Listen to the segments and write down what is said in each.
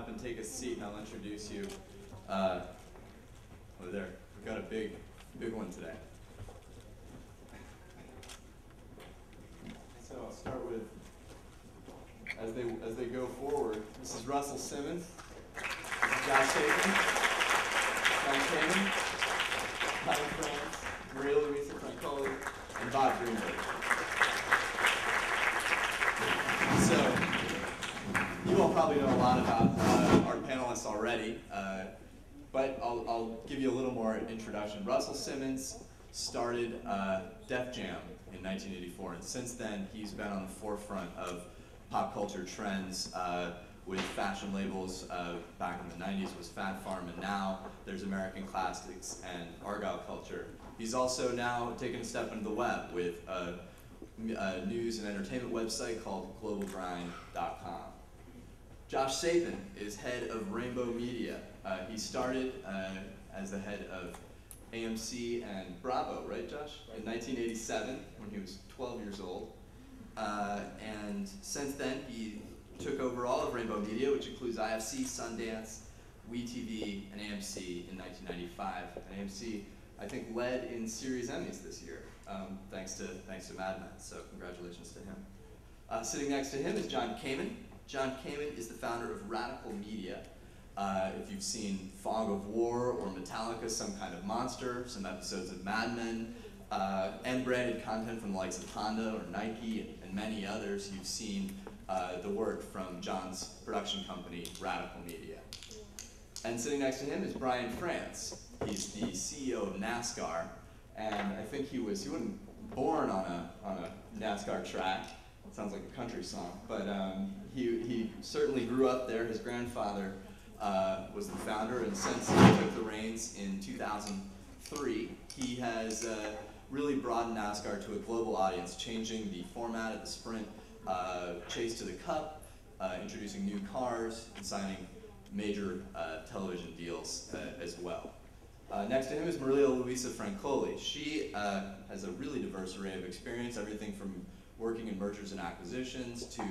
up and take a seat, and I'll introduce you. Over there, we've got a big one today. So I'll start with, as they go forward, this is Russell Simmons, Josh Sapin, John Kamen, Kyle France, Maria Luisa Francoli, and Bob Greenberg. So, you all probably know a lot about our panelists already, but I'll give you a little more introduction. Russell Simmons started Def Jam in 1984, and since then he's been on the forefront of pop culture trends with fashion labels. Back in the 90s was Fat Farm, and now there's American Classics and Argyle Culture. He's also now taken a step into the web with a news and entertainment website called globalgrind.com. Josh Sapin is head of Rainbow Media. He started as the head of AMC and Bravo, right, Josh? In 1987, when he was 12 years old. And since then, he took over all of Rainbow Media, which includes IFC, Sundance, WeTV, and AMC in 1995. And AMC, I think, led in series Emmys this year, thanks to Mad Men. So congratulations to him. Sitting next to him is John Kamen. John Kamen is the founder of Radical Media. If you've seen Fog of War or Metallica, Some Kind of Monster, some episodes of Mad Men, and branded content from the likes of Honda or Nike and many others, you've seen the work from John's production company, Radical Media. And sitting next to him is Brian France. He's the CEO of NASCAR, and I think he wasn't born on a NASCAR track. It sounds like a country song, but he certainly grew up there. His grandfather was the founder, and since he took the reins in 2003, he has really broadened NASCAR to a global audience, changing the format of the sprint chase to the cup, introducing new cars, and signing major television deals as well. Next to him is Maria Luisa Francoli. She has a really diverse array of experience, everything from working in mergers and acquisitions to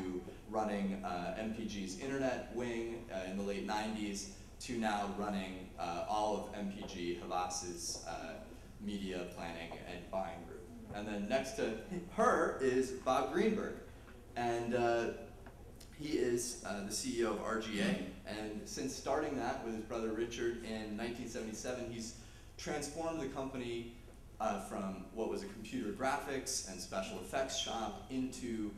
running MPG's internet wing in the late 90s to now running all of MPG Havas's media planning and buying group. And then next to her is Bob Greenberg. And he is the CEO of RGA. And since starting that with his brother Richard in 1977, he's transformed the company from what was a computer graphics and special effects shop into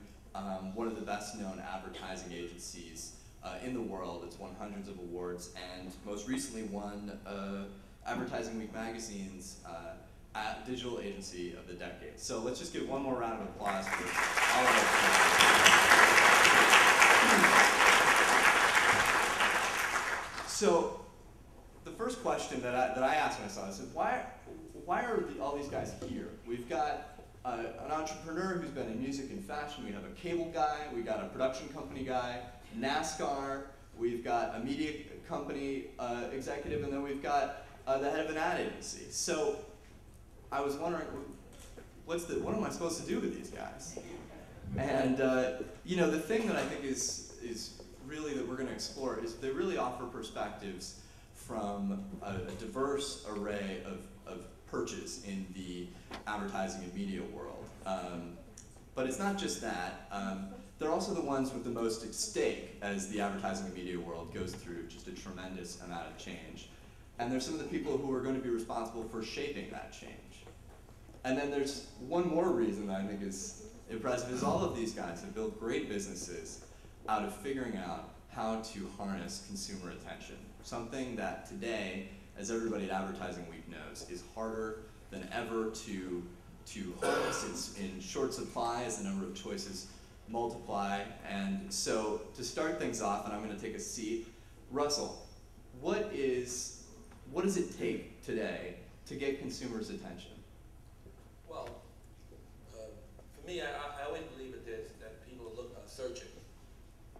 one of the best known advertising agencies in the world. It's won hundreds of awards and most recently won Advertising Week magazine's Digital Agency of the Decade. So let's just give one more round of applause for all of us. So the first question that I asked myself, I said, why are all these guys here? We've got an entrepreneur who's been in music and fashion. We have a cable guy. We got a production company guy, NASCAR. We've got a media company executive, and then we've got the head of an ad agency. So I was wondering, what am I supposed to do with these guys? And you know, the thing that I think is really that we're going to explore is they really offer perspectives from a diverse array of perches in the advertising and media world. But it's not just that. They're also the ones with the most at stake as the advertising and media world goes through just a tremendous amount of change. And there's some of the people who are going to be responsible for shaping that change. And then there's one more reason that I think is impressive is all of these guys have built great businesses out of figuring out how to harness consumer attention. Something that today, as everybody at Advertising Week knows, is harder than ever to harness. It's in short supply as the number of choices multiply. And so to start things off, and I'm going to take a seat, Russell, what does it take today to get consumers' attention? Well, for me, I always believe that people are searching.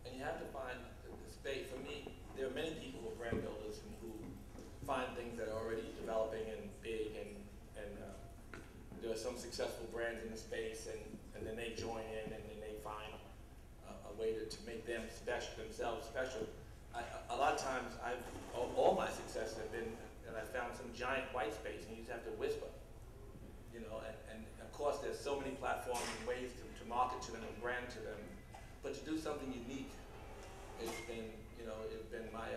And you have to find the space. For me, there are many people who are brand builders and who find things that are already developing and big, and there are some successful brands in the space, and then they join in, and then they find a way to make them themselves special. A lot of to them, a brand to them. But to do something unique, it's been, it's been my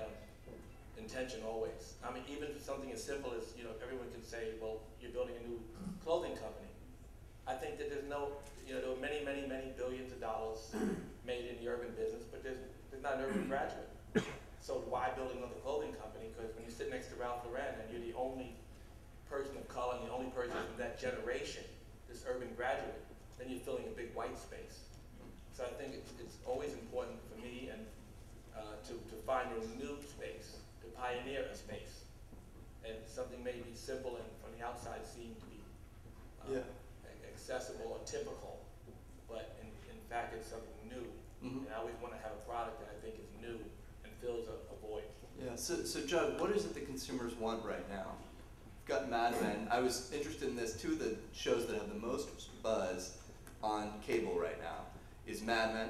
intention always. I mean, even something as simple as, everyone can say, well, you're building a new clothing company. I think that there's no, there are many, many, many billions of dollars made in the urban business, but there's not an urban graduate. So why build another clothing company? Because when you sit next to Ralph Lauren and you're the only person of color and the only person from that generation, this urban graduate, then you're filling a big white space. So I think it's always important for me and to find a new space, to pioneer a space. And something may be simple and from the outside seem to be accessible or typical, but in fact it's something new. And I always want to have a product that I think is new and fills a void. Yeah, so Judd, what is it that consumers want right now? We've got Mad Men. I was interested in this. Two of the shows that have the most buzz on cable right now is Mad Men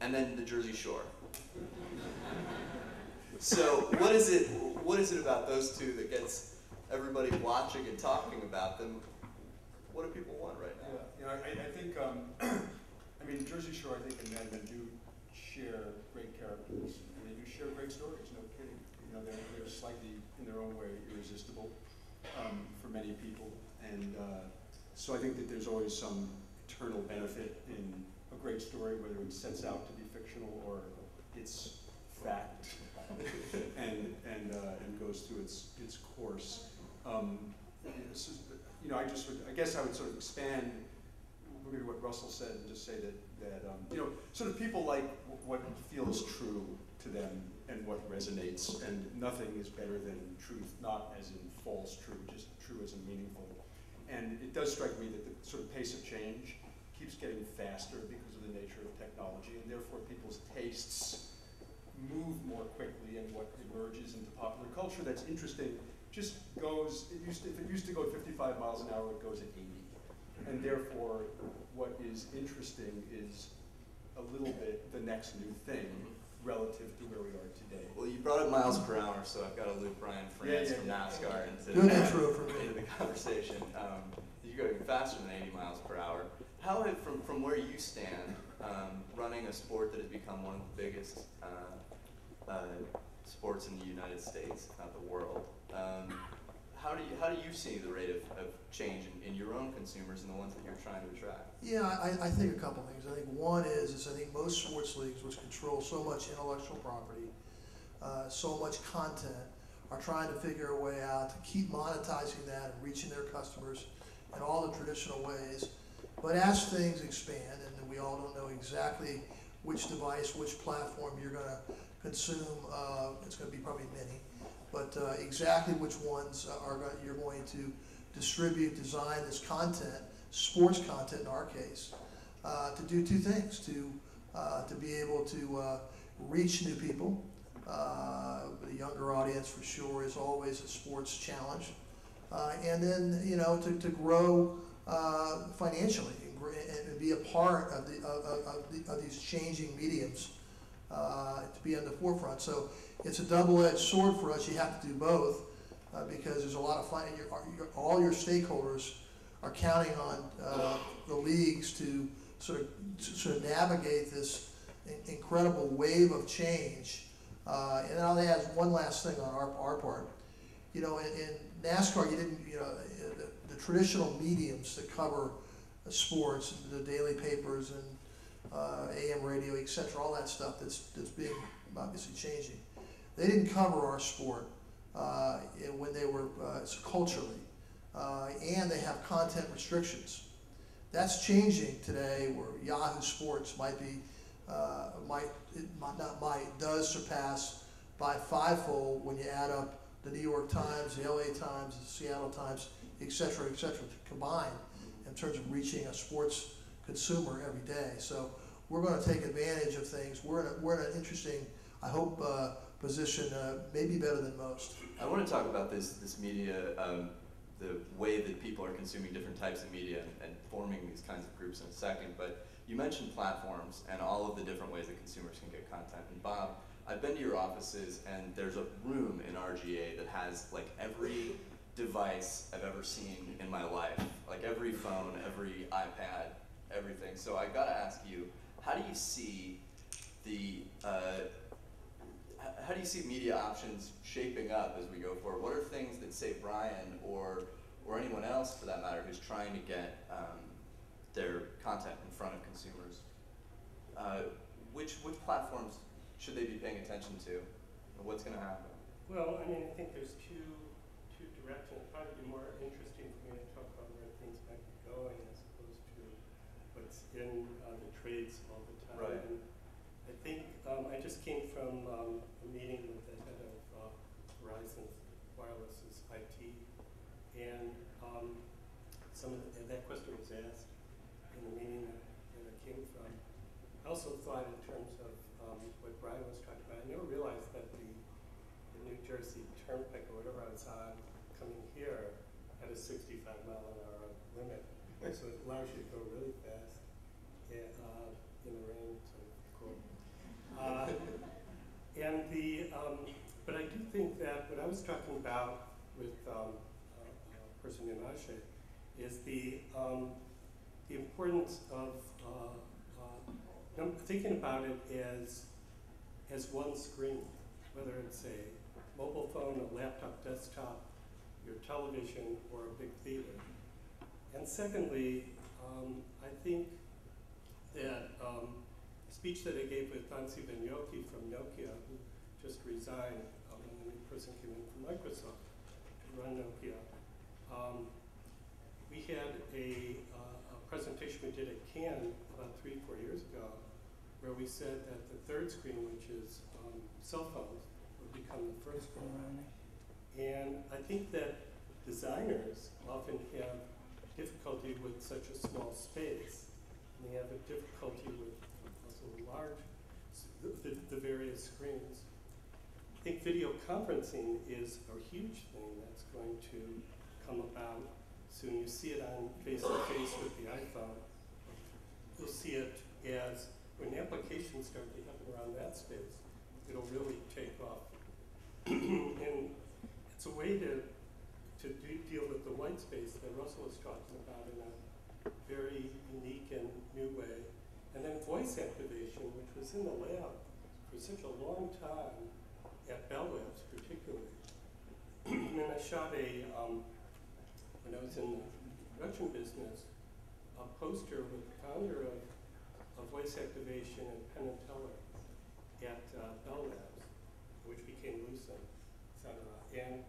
and then the Jersey Shore. So what is it about those two that gets everybody watching and talking about them? What do people want right now? Yeah, I think, I mean, Jersey Shore, I think, and Mad Men do share great characters, and they do share great stories, no kidding. They're slightly, in their own way, irresistible for many people. And so I think that there's always some eternal benefit in a great story, whether it sets out to be fictional or it's fact and goes through its course. I guess I would sort of expand maybe what Russell said and just say that sort of people like what feels true to them and what resonates, and nothing is better than truth, not as in false true, just true as in meaningful. And it does strike me that the sort of pace of change keeps getting faster because of the nature of technology, and therefore people's tastes move more quickly, and what emerges into popular culture that's interesting just goes, if it used to go at 55 miles an hour, it goes at 80. And therefore, what is interesting is a little bit the next new thing relative to where we are today. Well, you brought up miles per hour, so I've got to loop Brian France from NASCAR into the conversation. You're going faster than 80 miles per hour. How, from where you stand, running a sport that has become one of the biggest sports in the United States, if not the world, how do you see the rate of change in your own consumers and the ones that you're trying to attract? Yeah, I think a couple things. I think one is I think most sports leagues, which control so much intellectual property, so much content, are trying to figure a way out to keep monetizing that and reaching their customers in all the traditional ways. But as things expand, and we all don't know exactly which device, which platform you're going to consume, it's going to be probably many, but exactly which ones you're going to distribute, design this content, sports content in our case, to do two things: to be able to reach new people. The younger audience, for sure, is always a sports challenge, and then to grow financially and be a part of these changing mediums, to be on the forefront. So it's a double-edged sword for us. You have to do both because there's a lot of fun. All your stakeholders are counting on the leagues to sort of navigate this incredible wave of change. And I'll add one last thing on our part. In NASCAR, you didn't, the traditional mediums that cover sports, the daily papers and AM radio, etc., all that stuff that's being obviously changing. They didn't cover our sport when they were culturally, and they have content restrictions. That's changing today, where Yahoo Sports does surpass by fivefold when you add up the New York Times, the LA Times, the Seattle Times, et cetera, combined in terms of reaching a sports consumer every day. So we're going to take advantage of things. We're in an interesting, I hope, position, maybe better than most. I want to talk about this media, the way that people are consuming different types of media and forming these kinds of groups in a second, but you mentioned platforms and all of the different ways that consumers can get content. And Bob, I've been to your offices, and there's a room in RGA that has like every device I've ever seen in my life, like every phone, every iPad, everything. So I gotta ask you, how do you see the how do you see media options shaping up as we go forward? What are things that, say, Brian or anyone else, for that matter, who's trying to get their content in front of consumers, which platforms should they be paying attention to? What's going to happen? Well, I mean, I think there's two directions. It'd probably be more interesting for me to talk about where things might be going as opposed to what's in the trades all the time. Right. And I think I just came from a meeting with the head of Verizon Wireless's IT, and that question was asked in the meeting that I came from. I also thought in terms of what Brian was talking about. I never realized that the New Jersey Turnpike or whatever I was on coming here had a 65-mile-an-hour limit, so it allows you to go really fast in the rain. So cool. But I do think that what I was talking about with a person named Ashe is the importance of thinking about it as one screen, whether it's a mobile phone, a laptop, desktop, your television, or a big theater. And secondly, I think that speech that I gave with Nancy Benyoki from Nokia, who just resigned when the new person came in from Microsoft to run Nokia. We had a presentation we did at Cannes about 3-4 years ago, where we said that the third screen, which is cell phones, would become the first screen. And I think that designers often have difficulty with such a small space, and they have a difficulty with also the various screens. I think video conferencing is a huge thing that's going to come about soon. You see it on face-to-face with the iPhone. You'll see it as when applications start to happen around that space, it'll really take off. And it's a way to deal with the white space that Russell was talking about in a very unique and new way. And then voice activation, which was in the lab for such a long time, at Bell Labs particularly. And then I shot when I was in the production business, a poster with the founder of voice activation and Penn and Teller at Bell Labs, which became Lucent, etc. And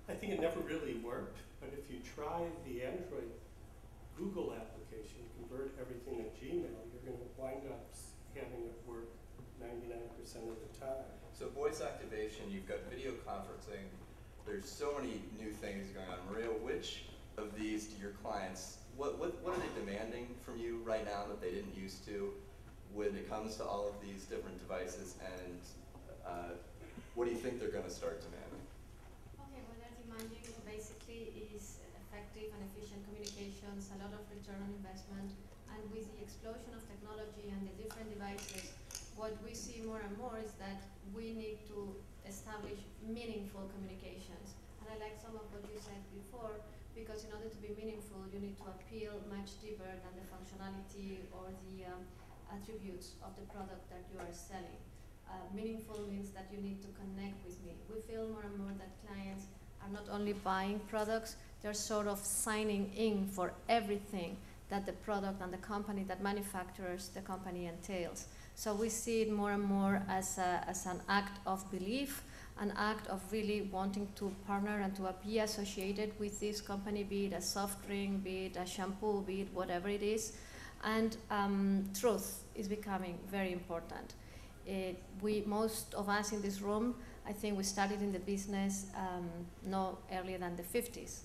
I think it never really worked, but if you try the Android Google application, convert everything to Gmail, you're going to wind up having it work 99% of the time. So voice activation, you've got video conferencing, there's so many new things going on. Maria, which of these do your clients, what are they demanding from you right now that they didn't used to when it comes to all of these different devices, and what do you think they're going to start demanding? Okay, what they're demanding basically is effective and efficient communications, a lot of return on investment, and with the explosion of technology and the different devices, what we see more and more is that we need to establish meaningful communications. And I like some of what you said before, because in order to be meaningful, you need to appeal much deeper than the functionality or the attributes of the product that you are selling. Meaningful means that you need to connect with me. We feel more and more that clients are not only buying products, they're sort of signing in for everything that the product and the company that manufactures the company entails. So we see it more and more as an act of belief, an act of really wanting to partner and to be associated with this company, be it a soft drink, be it a shampoo, be it whatever it is. And truth is becoming very important. Most of us in this room, I think we started in the business no earlier than the 50s.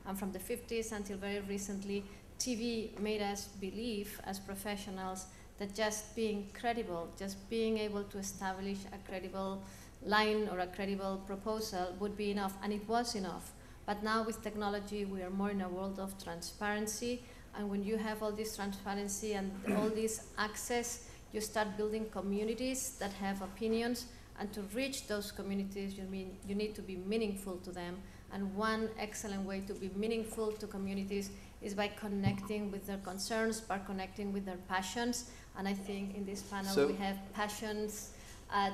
And from the 50s until very recently, TV made us believe as professionals that just being credible, just being able to establish a credible line or a credible proposal would be enough, and it was enough. But now with technology, we are more in a world of transparency, and when you have all this transparency and all this access, you start building communities that have opinions, and to reach those communities, you need to be meaningful to them. And one excellent way to be meaningful to communities is by connecting with their concerns, by connecting with their passions. And I think in this panel we have passions at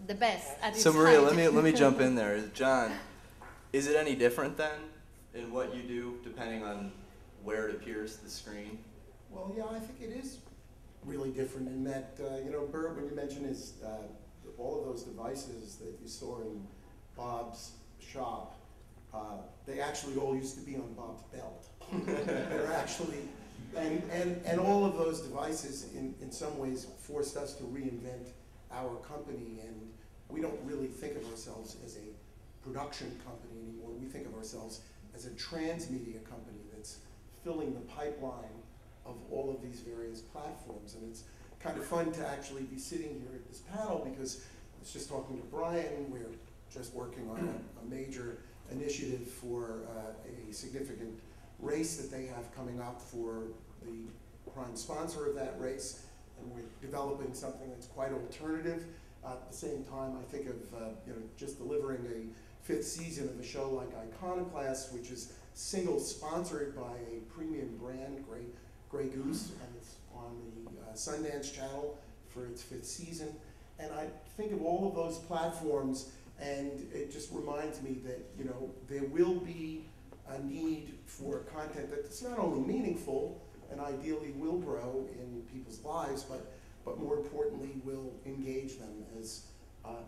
the best. At So its Maria, height. let me jump in there. John, is it any different then in what you do depending on where it appears the screen? Well, yeah, I think it is really different in that, you know, Bert, when you mentioned is all of those devices that you saw in Bob's shop, they actually all used to be on Bob's belt. They're actually, and all of those devices in some ways forced us to reinvent our company, and we don't really think of ourselves as a production company anymore. We think of ourselves as a transmedia company that's filling the pipeline of all of these various platforms. And it's kind of fun to actually be sitting here at this panel because I was just talking to Brian. We're just working on a major initiative for a significant race that they have coming up for the prime sponsor of that race. And we're developing something that's quite alternative. At the same time, I think of you know, just delivering a 5th season of a show like Iconoclast, which is single sponsored by a premium brand, Grey Goose, and it's on the Sundance Channel for its 5th season. And I think of all of those platforms, and it just reminds me that, you know, there will be a need for content that's not only meaningful and ideally will grow in people's lives, but more importantly will engage them as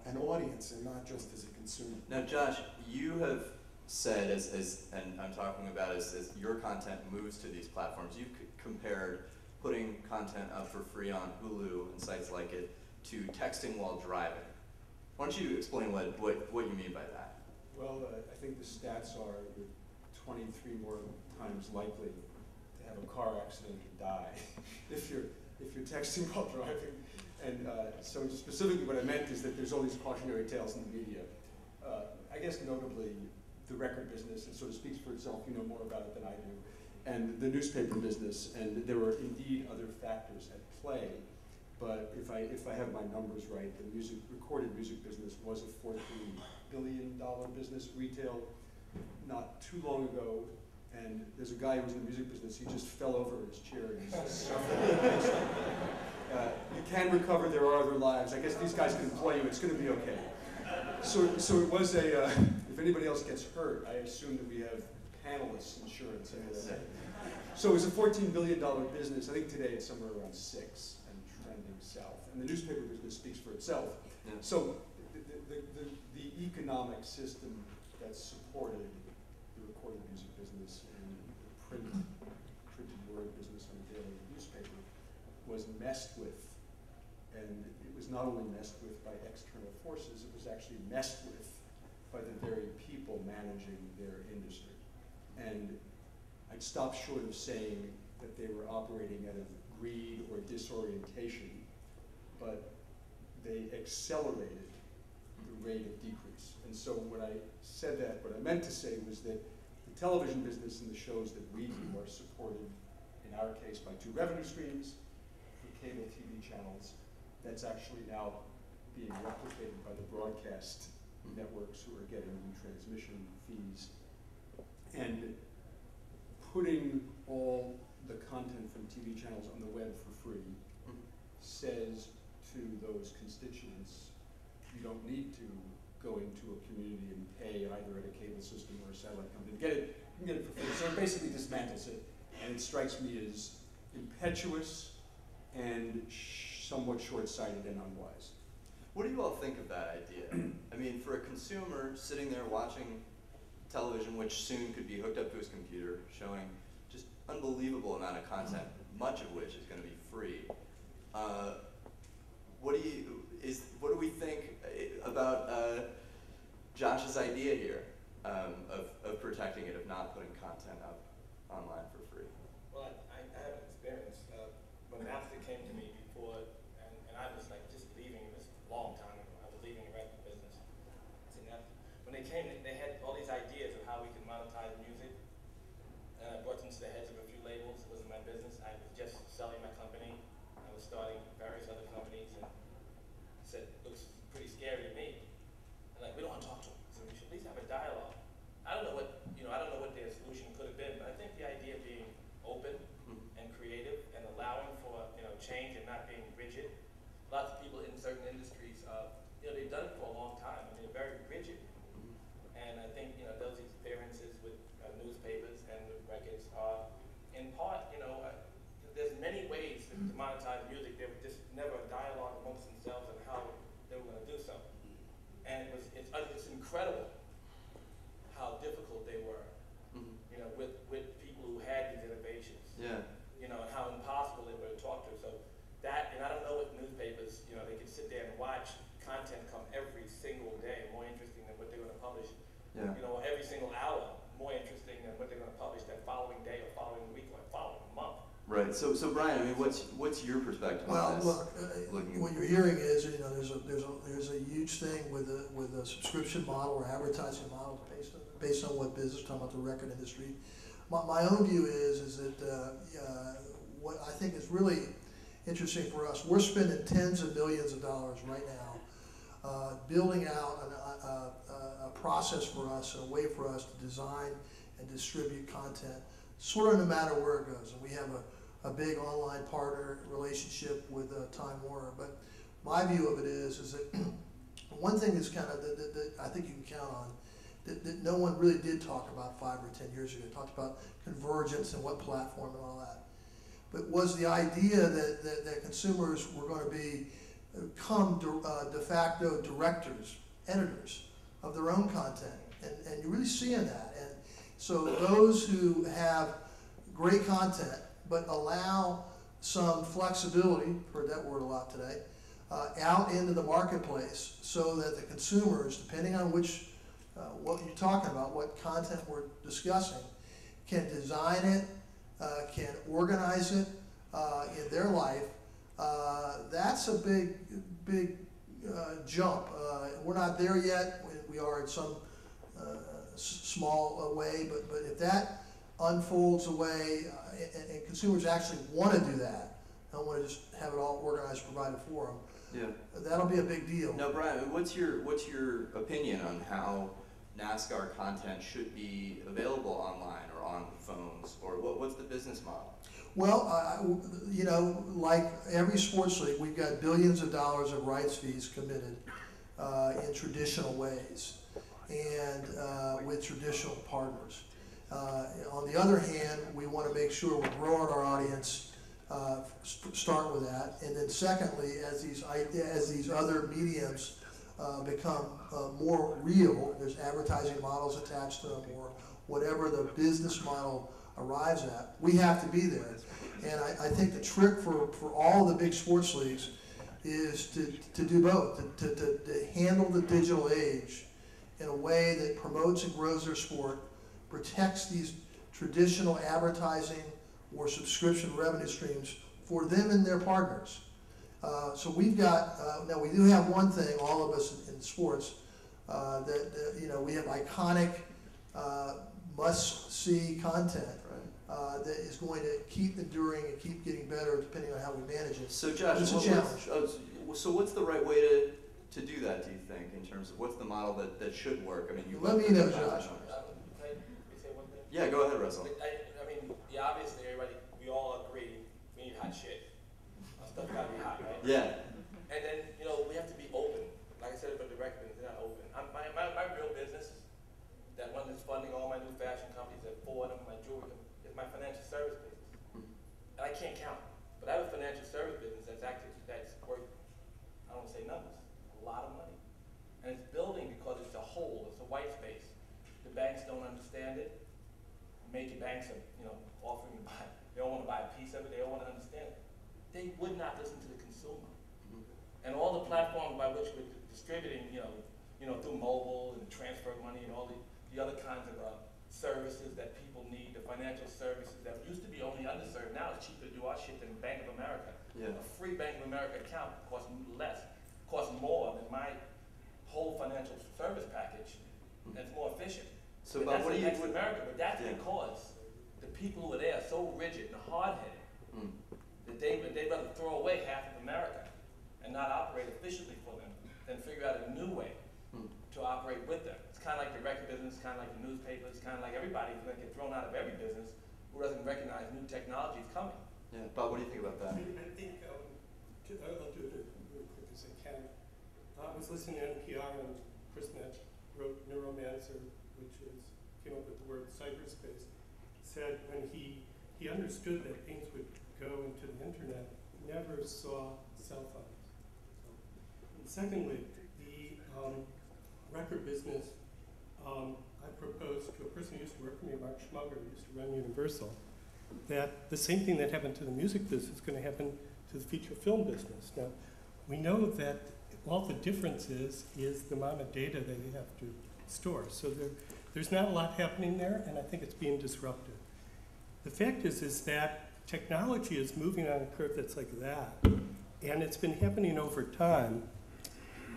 an audience and not just as a consumer. Now, Josh, you have said, and I'm talking about as your content moves to these platforms, you've compared putting content up for free on Hulu and sites like it to texting while driving. Why don't you explain what you mean by that? Well, I think the stats are you're 23 more times likely to have a car accident or die if you're texting while driving. And so specifically what I meant is that there's all these cautionary tales in the media. I guess notably the record business, it sort of speaks for itself, you know more about it than I do, and the newspaper business, and there were indeed other factors at play. But if I have my numbers right, the recorded music business was a $14 billion business, retail, not too long ago. And there's a guy who was in the music business, he just fell over in his chair and he's suffering. You can recover, there are other lives. I guess these guys can employ you, it's gonna be okay. So it was if anybody else gets hurt, I assume that we have Panelist insurance. So it was a $14 billion business. I think today it's somewhere around 6 and trending south. And the newspaper business speaks for itself. Yeah. So the economic system that supported the recorded music business and the printed word business on a daily newspaper was messed with. And it was not only messed with by external forces, it was actually messed with by the very people managing their industry. And I'd stop short of saying that they were operating out of greed or disorientation, but they accelerated the rate of decrease. And so when I said that, what I meant to say was that the television business and the shows that we do are supported, in our case, by 2 revenue streams for cable TV channels. That's actually now being replicated by the broadcast networks who are getting retransmission fees. And putting all the content from TV channels on the web for free says to those constituents, you don't need to go into a community and pay either at a cable system or a satellite company to get it. You can get it for free. So it basically dismantles it, and it strikes me as impetuous and somewhat short-sighted and unwise. What do you all think of that idea? I mean, for a consumer sitting there watching television, which soon could be hooked up to his computer, showing just unbelievable amount of content, much of which is going to be free. What do we think about Josh's idea here of protecting it, of not putting content up online for free? Well, I have an experience. When Napster came to me before, and I was like just leaving this long time ago. I was leaving the record business. When they came, they had all these ideas of how we could monetize music. And I brought them to the heads of a few labels. It wasn't my business. I was just selling my company. I was starting various other companies, and I said, looks pretty scary to me. And like, we don't want to talk to them, so we should at least have a dialogue. I don't know what their solution could have been, but I think the idea being in part, there's many ways to monetize music. There was just never a dialogue amongst themselves on how they were going to do so. And it's incredible how difficult they were, with people who had these innovations. Yeah. And how impossible they were to talk to. So that, and I don't know what newspapers, they can sit there and watch content come every single day, more interesting than what they're going to publish. Yeah. Every single hour, more interesting than what they're going to publish that following day or following week or following month. Right. So Brian, I mean, what's your perspective on this? Well, look, what you're hearing is, there's a huge thing with a subscription model or advertising model based on what business, talking about the record industry. My own view is that what I think is really interesting for us, we're spending tens of millions of dollars right now building out a process for us, a way for us to design and distribute content, sort of no matter where it goes. And we have a big online partner relationship with Time Warner. But my view of it is that one thing is kind of that I think you can count on, that no one really did talk about 5 or 10 years ago. They talked about convergence and what platform and all that. But was the idea that consumers were going to become de facto directors, editors of their own content. And you're really seeing that. And so those who have great content but allow some flexibility, heard that word a lot today, out into the marketplace so that the consumers, depending on what you're talking about, what content we're discussing, can design it, can organize it in their life. That's a big jump. We're not there yet. We are in some small way, but if that unfolds away and consumers actually want to do that, don't want to just have it all organized, provided for them, that'll be a big deal. Now, Brian, what's your opinion on how NASCAR content should be available online or on phones, or what's the business model? Well, like every sports league, we've got billions of dollars of rights fees committed in traditional ways and with traditional partners. On the other hand, we want to make sure we're growing our audience, start with that, and then secondly, as these other mediums become more real, there's advertising models attached to them or whatever the business model arrives at, we have to be there. And I think the trick for all the big sports leagues is to do both, to handle the digital age in a way that promotes and grows their sport, protects these traditional advertising or subscription revenue streams for them and their partners. So we've got, now we do have one thing, all of us in sports, we have iconic must-see content that is going to keep enduring and keep getting better depending on how we manage it. So Josh, it's a challenge. So what's the right way to do that, do you think, in terms of what's the model that should work? I mean, Let me know, Josh. Yeah, go ahead, Russell. I mean, obviously, we all agree we need hot shit. Stuff gotta be hot, right? Yeah. And then, we have to be open. Like I said, but the record is not open. My real business, that one that's funding all my new fashion companies, that Ford and my jewelry, is my financial service business. And I can't count, but I have a financial service business that's worth, I don't want to say numbers, a lot of money. And it's building because it's a hole, it's a white space. The banks don't understand it. Major banks are, offering to buy. They don't want to buy a piece of it. They don't want to understand it. They would not listen to the consumer. And all the platforms by which we're distributing, through mobile and transfer money and all the other kinds of services that people need, the financial services that used to be only underserved. Now it's cheaper to do our shit than Bank of America. Yeah. A free Bank of America account costs more than my whole financial service package, and it's more efficient. So, and but that's what do you? Bank of America, but that's Yeah. because the people who are there are so rigid and hard-headed that they'd rather throw away half of America and not operate efficiently for them than figure out a new way to operate with them. It's kind of like the record business, kind of like the newspapers, kind of like everybody who's going to get thrown out of every business who doesn't recognize new technology is coming. Yeah, Bob, what do you think about that? I think, I'll do it really quick as I can. I was listening to NPR and Chris Netsch wrote Neuromancer, which came up with the word cyberspace, said when he he understood that things would go into the internet, never saw cell phones. And secondly, the record business, I proposed to a person who used to work for me, Mark Schmugger, who used to run Universal, that the same thing that happened to the music business is going to happen to the feature film business. Now, we know that all the difference is the amount of data that you have to store. So there's not a lot happening there, and I think it's being disrupted. The fact is that technology is moving on a curve that's like that, and it's been happening over time.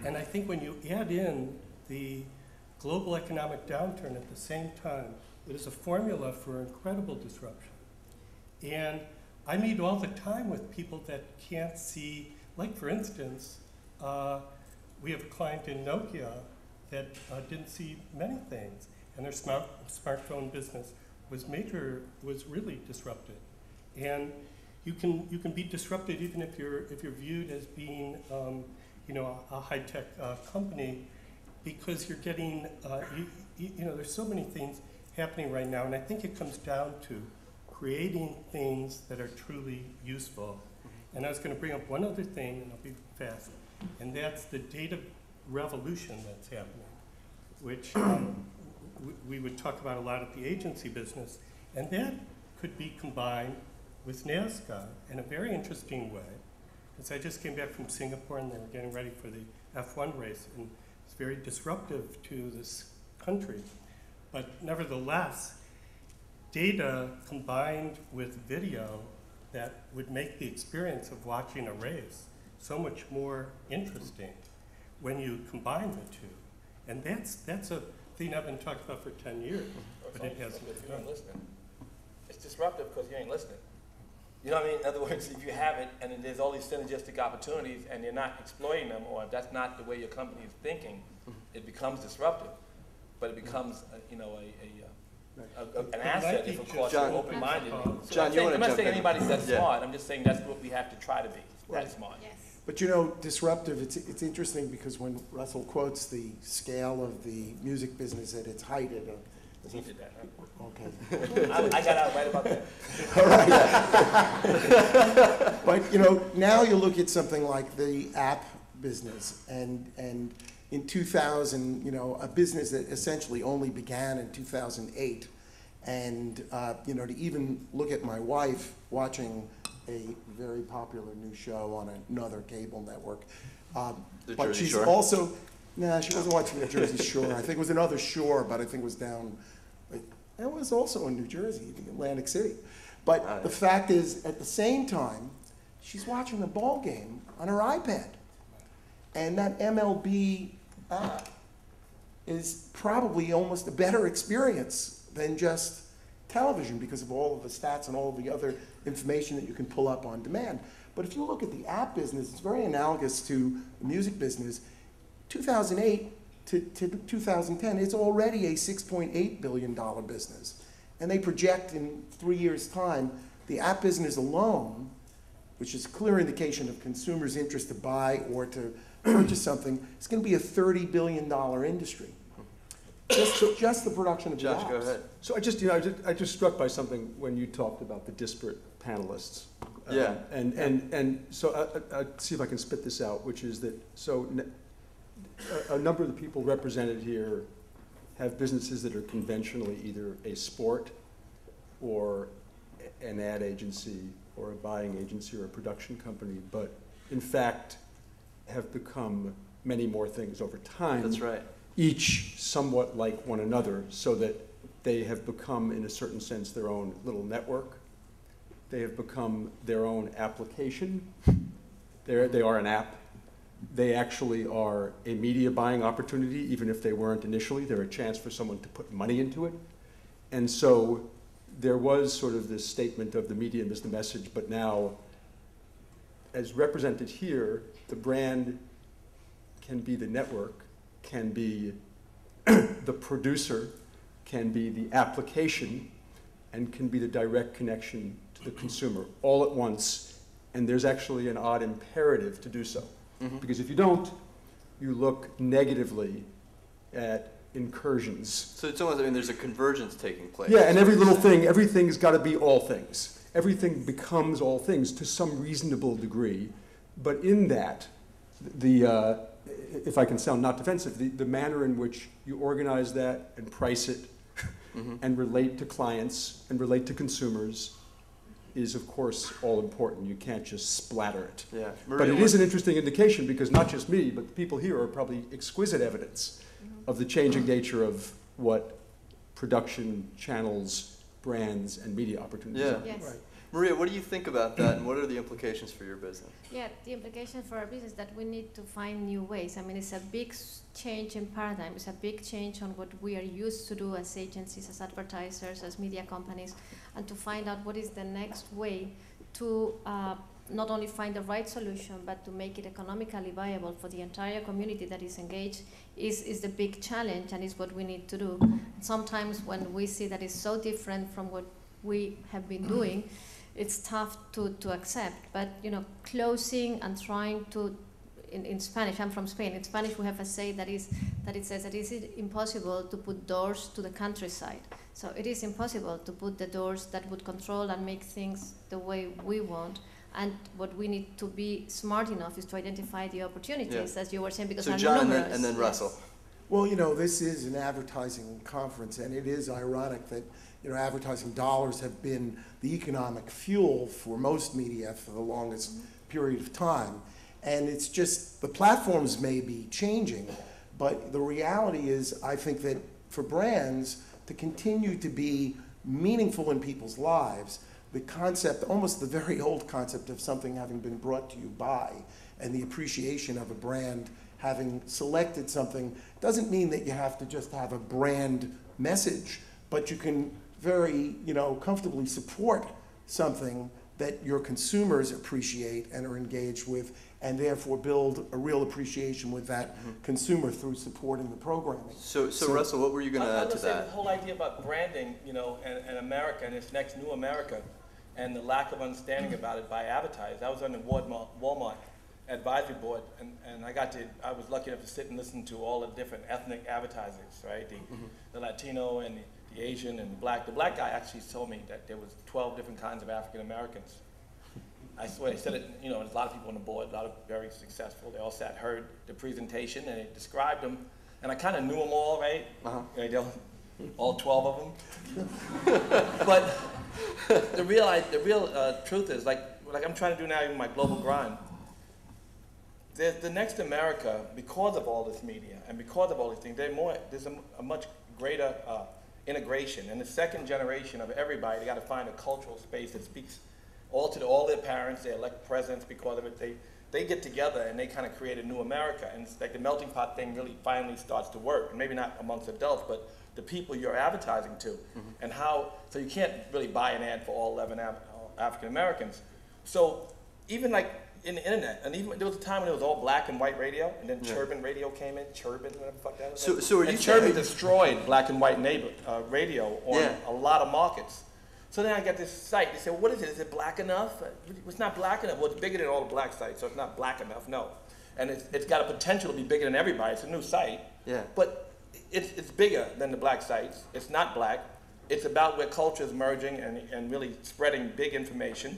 And I think when you add in the global economic downturn at the same time, it is a formula for incredible disruption. And I meet all the time with people that can't see, like for instance, we have a client in Nokia that didn't see many things, and their smartphone business was really disrupted. And you can be disrupted even if you're viewed as being a high-tech company, because you're getting there's so many things happening right now, and I think it comes down to creating things that are truly useful. And I was going to bring up one other thing, and I'll be fast, and that's the data revolution that's happening, which we would talk about a lot at the agency business, and that could be combined with NASCAR in a very interesting way. Because I just came back from Singapore, and they were getting ready for the F1 race, and it's very disruptive to this country. But nevertheless, data combined with video that would make the experience of watching a race so much more interesting when you combine the two. And that's a thing I've been talking about for 10 years, but it hasn't been done. It's disruptive because you ain't listening. You know what I mean? In other words, if you have it and then there's all these synergistic opportunities and you're not exploiting them, or if that's not the way your company is thinking, it becomes disruptive. But it becomes, an asset if, of course, you're open-minded. So I'm not saying anybody's that smart. I'm just saying that's what we have to try to be, that smart. Yes. But disruptive, it's interesting because when Russell quotes the scale of the music business at its height at He did that, huh? okay. I got out right about that. All right. But now you look at something like the app business, and in 2000, a business that essentially only began in 2008, and to even look at my wife watching a very popular new show on another cable network, but she's also, she wasn't watching the Jersey Shore. I think it was another shore, but I think it was down. It was also in New Jersey, Atlantic City. But the fact is, at the same time, she's watching the ball game on her iPad. And that MLB app is probably almost a better experience than just television because of all of the stats and all of the other information that you can pull up on demand. But if you look at the app business, it's very analogous to the music business. 2008 to 2010, it's already a $6.8 billion business. And they project in 3 years' time, the app business alone, which is a clear indication of consumers' interest to buy or to purchase something, is going to be a $30 billion industry. Just the production of Josh, apps. go ahead. So I just struck by something when you talked about the disparate panelists. Yeah. And so I'll see if I can spit this out, which is that, a number of the people represented here have businesses that are conventionally either a sport or an ad agency or a buying agency or a production company, but in fact have become many more things over time. That's right. Each somewhat like one another, so that they have become, in a certain sense, their own little network. They have become their own application. They are an app. They actually are a media buying opportunity, even if they weren't initially. They're a chance for someone to put money into it. And so there was sort of this statement of the medium is the message, but now, as represented here, the brand can be the network, can be the producer, can be the application, and can be the direct connection to the consumer all at once. And there's actually an odd imperative to do so. Mm-hmm. Because if you don't, you look negatively at incursions. So it's almost, there's a convergence taking place. Yeah, and everything's got to be all things. everything becomes all things to some reasonable degree. But in that, if I can sound not defensive, the manner in which you organize that and price it and relate to clients and relate to consumers is, of course, all important. You can't just splatter it. Yeah. But it is an interesting indication because not just me, but the people here are probably exquisite evidence of the changing nature of what production channels, brands, and media opportunities are. Yes. Right. Maria, what do you think about that, and what are the implications for your business? Yeah, the implication for our business is that we need to find new ways. I mean, it's a big change in paradigm. It's a big change on what we are used to do as agencies, as advertisers, as media companies, and to find out what is the next way to not only find the right solution, but to make it economically viable for the entire community that is engaged is the big challenge, and is what we need to do. Sometimes when we see that it's so different from what we have been doing, it's tough to accept. But closing and trying to, in Spanish, I'm from Spain. In Spanish, we have a say that it says that it is impossible to put doors to the countryside. So it is impossible to put the doors that would control and make things the way we want. And what we need to be smart enough is to identify the opportunities, as you were saying, because so are John, numerous. and then Russell. Well, this is an advertising conference, and it is ironic that advertising dollars have been the economic fuel for most media for the longest period of time. And it's just, the platforms may be changing, but the reality is, I think that for brands to continue to be meaningful in people's lives, the concept, almost the very old concept of something having been brought to you by, and the appreciation of a brand having selected something, doesn't mean that you have to just have a brand message, but you can very, comfortably support something that your consumers appreciate and are engaged with, and therefore build a real appreciation with that consumer through supporting the programming. So Russell, what were you going to add to that? The whole idea about branding, and America and its next new America, and the lack of understanding about it by advertisers. I was on the Walmart advisory board, and I was lucky enough to sit and listen to all the different ethnic advertisers, right? The Latino and the Asian and the black. The black guy actually told me that there was 12 different kinds of African Americans. I swear, he said it, there's a lot of people on the board, a lot of very successful. They all sat, heard the presentation, and it described them, and I kind of knew them all, right? All 12 of them. But the real truth is, like I'm trying to do now in my global grind, the next America, because of all this media and because of all these things, there's a much greater integration. And the second generation of everybody, they got to find a cultural space that speaks to all their parents. They elect presidents because of it. They get together and they kind of create a new America. And it's like the melting pot thing really finally starts to work. And maybe not amongst adults, but the people you're advertising to. And so you can't really buy an ad for all 11 African Americans. So even like in the internet, and even there was a time when it was all black and white radio, and then Churban radio came in, whatever the fuck that was. So are you Churban destroyed black and white radio on a lot of markets. So then I got this site. They said, what is it? Is it black enough? It's not black enough. Well, it's bigger than all the black sites, so it's not black enough, no. And it's got a potential to be bigger than everybody. It's a new site. Yeah. But it's bigger than the black sites. It's not black. It's about where culture is merging and really spreading big information.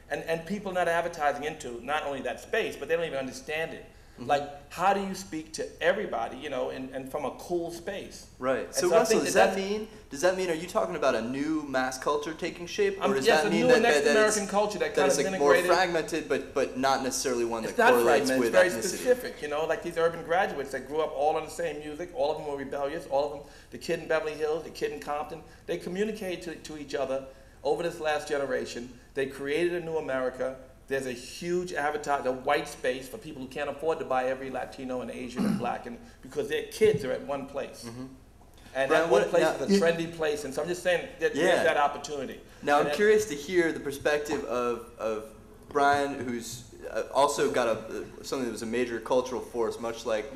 And people are not advertising into not only that space, but they don't even understand it. Like, how do you speak to everybody, and from a cool space? Right. And so Russell, does that mean, are you talking about a new mass culture taking shape? Or does that mean that next American culture that kind of integrated? More fragmented, but not necessarily one that correlates with ethnicity. It's very specific, like these urban graduates that grew up all on the same music, all of them were rebellious, all of them, the kid in Beverly Hills, the kid in Compton, they communicated to each other over this last generation. They created a new America. There's a huge a white space for people who can't afford to buy every Latino and Asian and black, and because their kids are at one place. And that one place is a trendy place, and so I'm just saying that there's that opportunity. Now I'm curious to hear the perspective of Brian, who's also got something that was a major cultural force, much like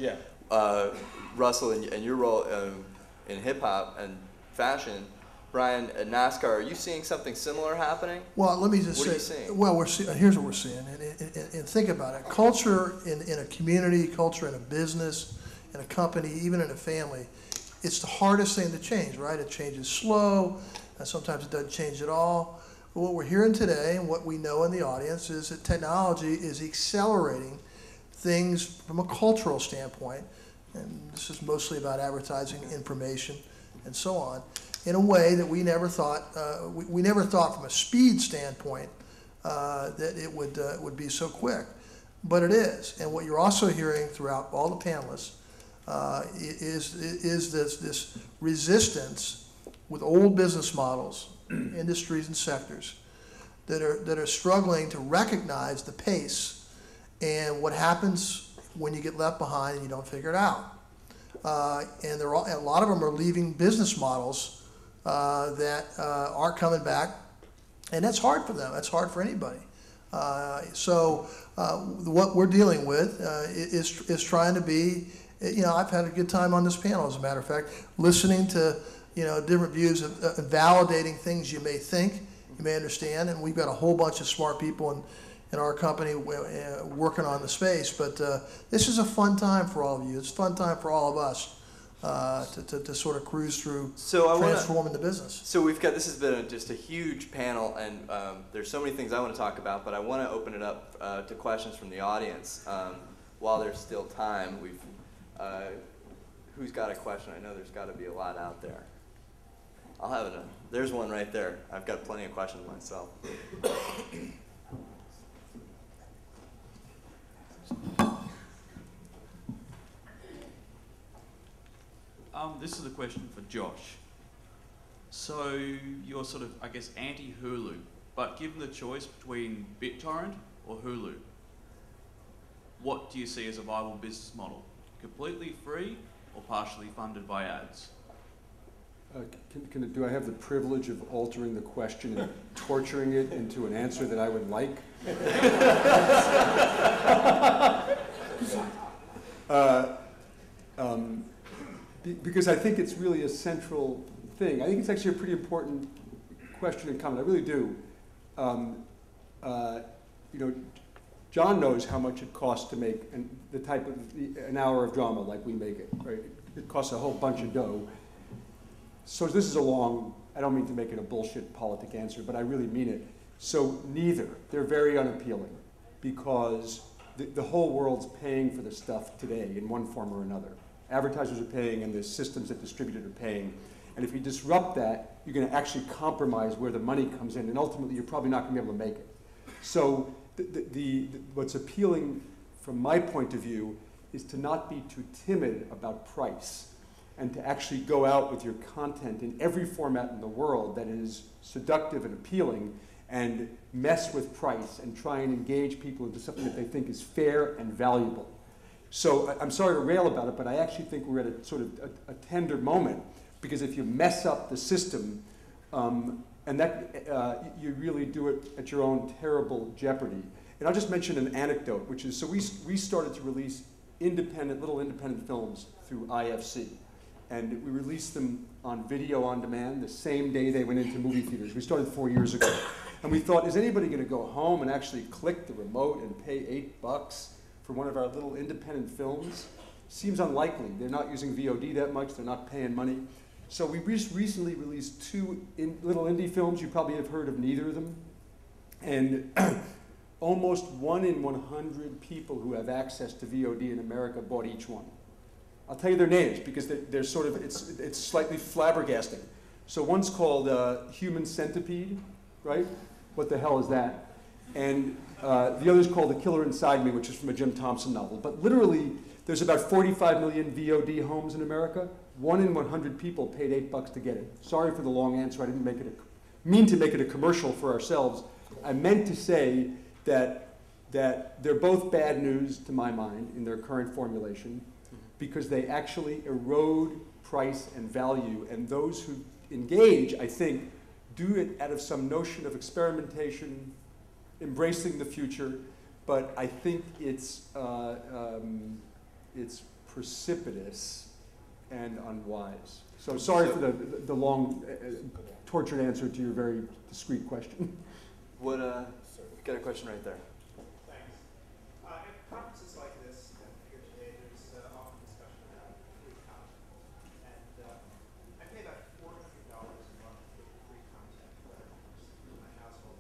Russell and your role in hip hop and fashion. Brian, at NASCAR, are you seeing something similar happening? Well, let me just say, what are you seeing? Well, here's what we're seeing, and think about it. Culture in a community, culture in a business, in a company, even in a family, it's the hardest thing to change, right? It changes slow, and sometimes it doesn't change at all. what we're hearing today and what we know in the audience is that technology is accelerating things from a cultural standpoint, and this is mostly about advertising information and so on, in a way that we never thought, we never thought from a speed standpoint that it would be so quick. But it is. And what you're also hearing throughout all the panelists is this resistance with old business models, industries and sectors that are struggling to recognize the pace and what happens when you get left behind and you don't figure it out. And a lot of them are leaving business models that aren't coming back, and that's hard for them. That's hard for anybody. So what we're dealing with is trying to be, I've had a good time on this panel, as a matter of fact, listening to, different views of validating things you may think, you may understand, and we've got a whole bunch of smart people in our company working on the space, but this is a fun time for all of you. It's a fun time for all of us to sort of cruise through transforming the business. So this has been just a huge panel, and there's so many things I want to talk about, but I want to open it up to questions from the audience. While there's still time, who's got a question? I know there's got to be a lot out there. There's one right there. I've got plenty of questions myself. This is a question for Josh. So you're sort of, I guess, anti-Hulu, but given the choice between BitTorrent or Hulu, what do you see as a viable business model? Completely free or partially funded by ads? Do I have the privilege of altering the question and torturing it into an answer that I would like? Because I think it's really a central thing. I think it's actually a pretty important question and comment. I really do. John knows how much it costs to make the type of an hour of drama like we make it. Right? It costs a whole bunch of dough. So this is I don't mean to make it a bullshit politic answer, but I really mean it. So neither. They're very unappealing because the whole world's paying for the stuff today in one form or another. Advertisers are paying and the systems that distribute it are paying. And if you disrupt that, you're going to actually compromise where the money comes in, and ultimately you're probably not going to be able to make it. So what's appealing from my point of view is to not be too timid about price and to actually go out with your content in every format in the world that is seductive and appealing and mess with price and try and engage people into something that they think is fair and valuable. So I'm sorry to rail about it, but I actually think we're at a sort of a tender moment, because if you mess up the system, and that you really do it at your own terrible jeopardy. And I'll just mention an anecdote, which is, so we started to release little independent films through IFC. And we released them on video on demand the same day they went into movie theaters. We started 4 years ago. And we thought, is anybody going to go home and actually click the remote and pay $8 for one of our little independent films? Seems unlikely. They're not using VOD that much. They're not paying money. So we recently released two little indie films. You probably have heard of neither of them. And almost 1 in 100 people who have access to VOD in America bought each one. I'll tell you their names because they're sort of, it's slightly flabbergasting. So one's called Human Centipede, right? What the hell is that? And the other's called The Killer Inside Me, which is from a Jim Thompson novel. But literally, there's about 45 million VOD homes in America. 1 in 100 people paid $8 to get it. Sorry for the long answer. I didn't mean to make it a commercial for ourselves. I meant to say that they're both bad news to my mind in their current formulation, because they actually erode price and value. And those who engage, I think, do it out of some notion of experimentation, embracing the future. But I think it's precipitous and unwise. So sorry for the long, tortured answer to your very discreet question. Got a question right there. Thanks. At conferences like this, and here today, there's often discussion about free content. And I pay about $400 a month for free content in my household.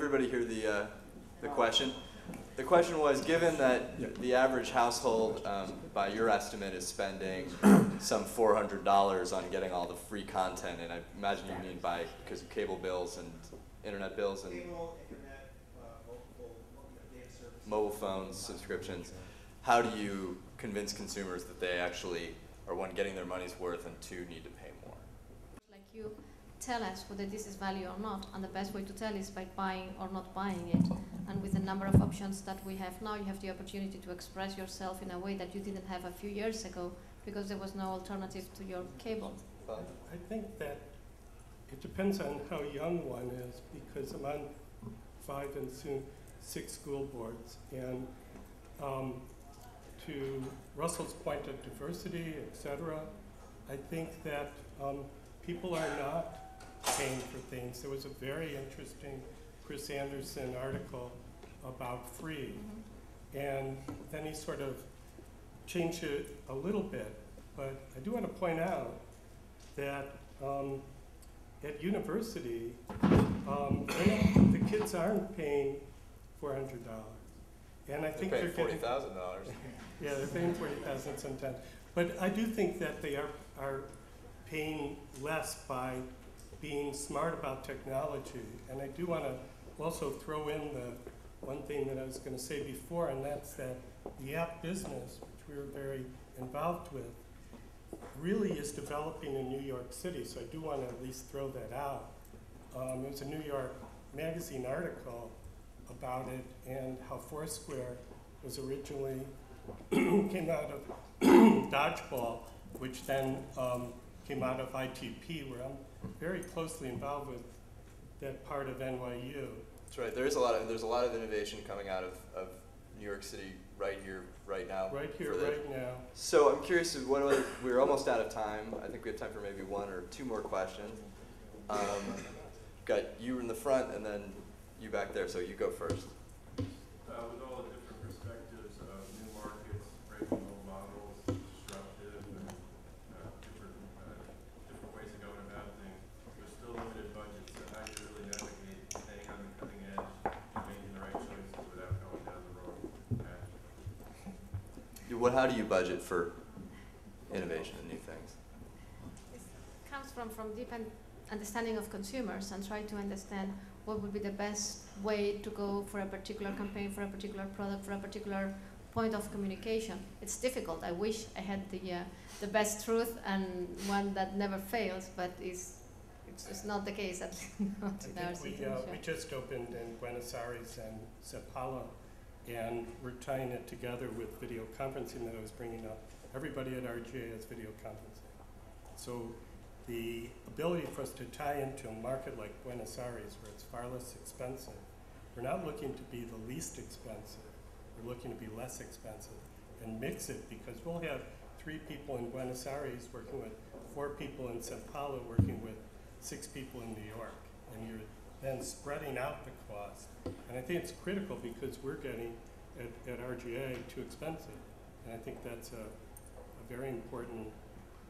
everybody hear the question? The question was, given that the average household, by your estimate, is spending some $400 on getting all the free content, and I imagine you mean by because of cable bills and internet bills and Cable, internet, multiple data services. mobile phones, subscriptions, how do you convince consumers that they actually are, one, getting their money's worth, and two, need to pay more? Like you tell us whether this is value or not, and the best way to tell is by buying or not buying it. And with the number of options that we have now, you have the opportunity to express yourself in a way that you didn't have a few years ago because there was no alternative to your cable. I think that it depends on how young one is, because I'm on 5 and soon 6 school boards, and to Russell's point of diversity, etc., I think that people are not paying for things. There was a very interesting Chris Anderson article about free, and then he sort of changed it a little bit. But I do want to point out that at university, the kids aren't paying $400, and I think they're getting $40,000. yeah, they're paying $40,000 sometimes. But I do think that they are paying less by being smart about technology. And I do want to also throw in the one thing that I was going to say before, and that's that the app business, which we were very involved with, really is developing in New York City. So I do want to at least throw that out. There was a New York Magazine article about it and how Foursquare was originally came out of Dodgeball, which then came out of ITP, where I'm very closely involved with that part of NYU. That's right. There's a lot of innovation coming out of New York City right here, right now. Right here, right now. So I'm curious, we're almost out of time. I think we have time for maybe 1 or 2 more questions. Got you in the front, and then you back there, so you go first. With all the different perspectives of new markets, breaking old models, disruptive, and different ways of going about things, there's still limited budgets. So how do you really navigate staying on the cutting edge and making the right choices without going down the wrong path? How do you budget for innovation and new things? It comes from deep understanding of consumers and try to understand what would be the best way to go for a particular campaign, for a particular product, for a particular point of communication. It's difficult. I wish I had the best truth and one that never fails, but it's not the case, at least not in our situation. We just opened in Buenos Aires and Sao Paulo, and we're tying it together with video conferencing that I was bringing up. Everybody at RGA has video conferencing. So the ability for us to tie into a market like Buenos Aires, where it's far less expensive, we're not looking to be the least expensive, we're looking to be less expensive, and mix it, because we'll have 3 people in Buenos Aires working with 4 people in Sao Paulo working with 6 people in New York, and you're then spreading out the cost. And I think it's critical, because we're getting at RGA too expensive, and I think that's a very important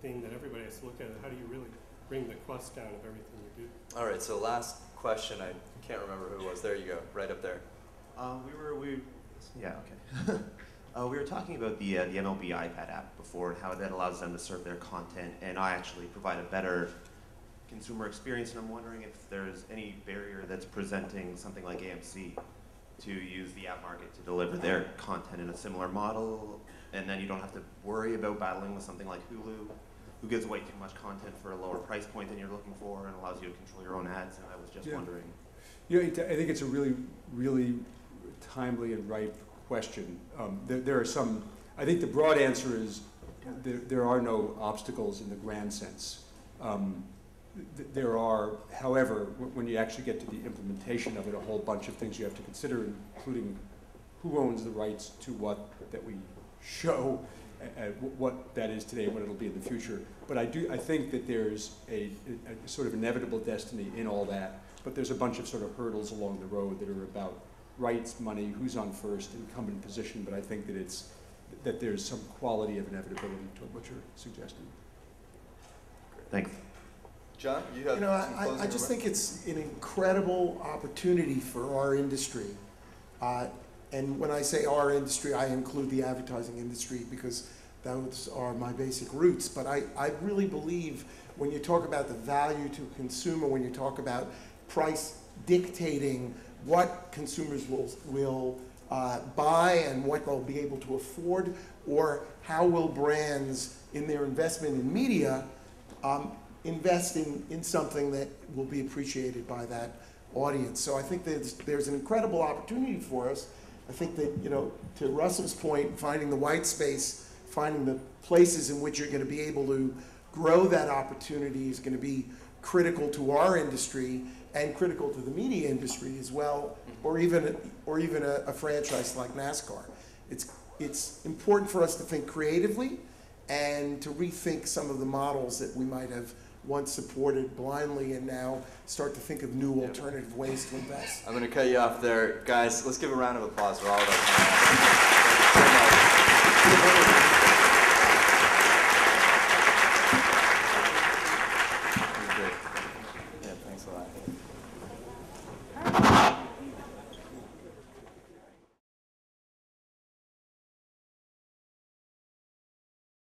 thing that everybody has to look at. How do you really bring the cost down of everything you do? All right, so last question. I can't remember who it was. There you go, right up there. We were talking about the MLB iPad app before and how that allows them to serve their content, and I actually provide a better consumer experience, and I'm wondering if there's any barrier that's presenting something like AMC to use the app market to deliver their content in a similar model, and then you don't have to worry about battling with something like Hulu, who gives away too much content for a lower price point than you're looking for and allows you to control your own ads. And I was just wondering. I think it's a really, really timely and ripe question. There are some, I think the broad answer is there are no obstacles in the grand sense. There are, however, when you actually get to the implementation of it, a whole bunch of things you have to consider, including who owns the rights to what that we show, what that is today and what it'll be in the future. But I think that there's a sort of inevitable destiny in all that, but there's a bunch of sort of hurdles along the road that are about rights, money, who's on first, incumbent position, but I think that there's some quality of inevitability to what you're suggesting. Thanks. John, you have You know, some closing I just remarks? think it's an incredible opportunity for our industry. And when I say our industry, I include the advertising industry because those are my basic roots. But I really believe when you talk about the value to a consumer, when you talk about price dictating what consumers will buy and what they'll be able to afford, or how will brands in their investment in media invest in something that will be appreciated by that audience. So I think there's an incredible opportunity for us. I think that, you know, to Russell's point, finding the white space, finding the places in which you're going to be able to grow that opportunity is going to be critical to our industry and critical to the media industry as well, or even a franchise like NASCAR. It's important for us to think creatively and to rethink some of the models that we might have once supported blindly and now start to think of new alternative ways to invest. I'm going to cut you off there. Guys, let's give a round of applause for all of us.